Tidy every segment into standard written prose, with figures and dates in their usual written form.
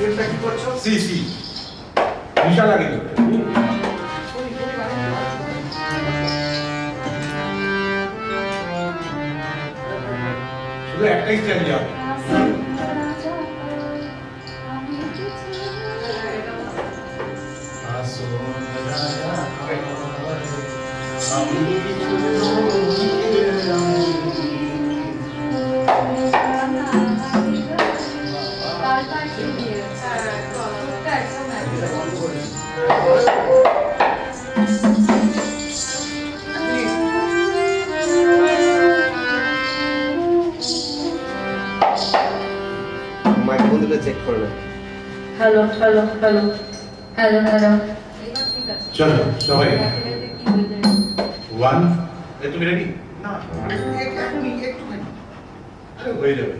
সেটটা কি করছো? সি সি বিশাল আগে তো শুধু একটাই স্টাইল যাবে মাইক্রোফোনটা চেক করে না। Hello hello hello hello hello চলো সবাই কি হয়ে যায় ওয়ান তুমি রেডি না, এখনই একটুখানি। আরে হয়ে যাবে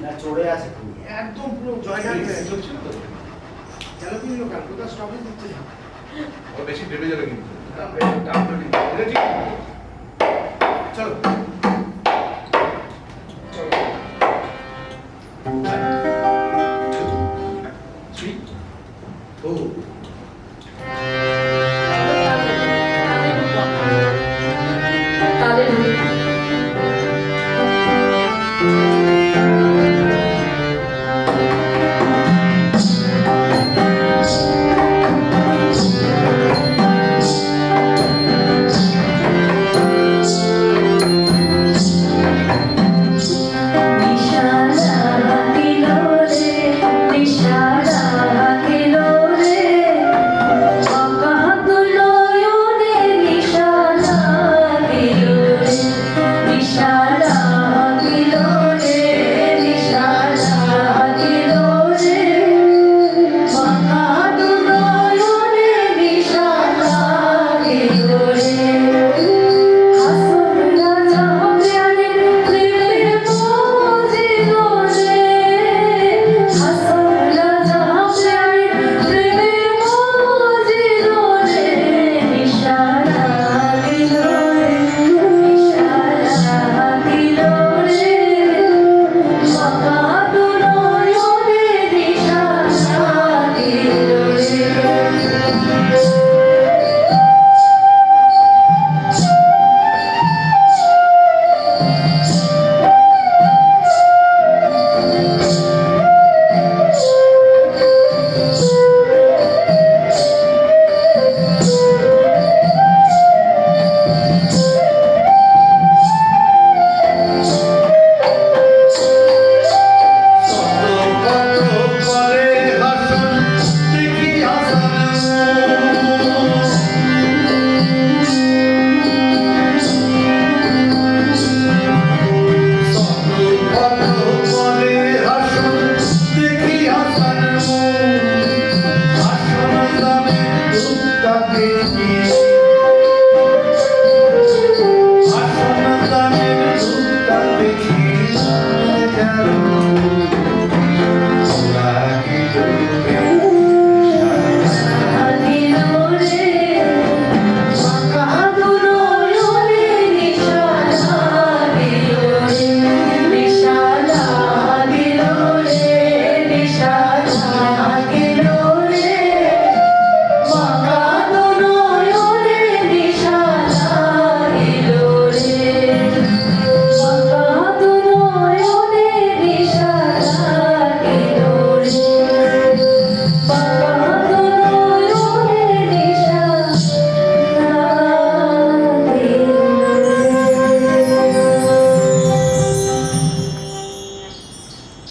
না চড়ে আছে খুব। একদম পুরো জয়গান হয়ে গেছে। চলছিল তো চলো তুমি লোকাল, কোথাও স্টপেজ দিচ্ছে না। ও বেশি ভেবে যাবে কিন্তু ডাউন লোডিং। এটা ঠিক চলো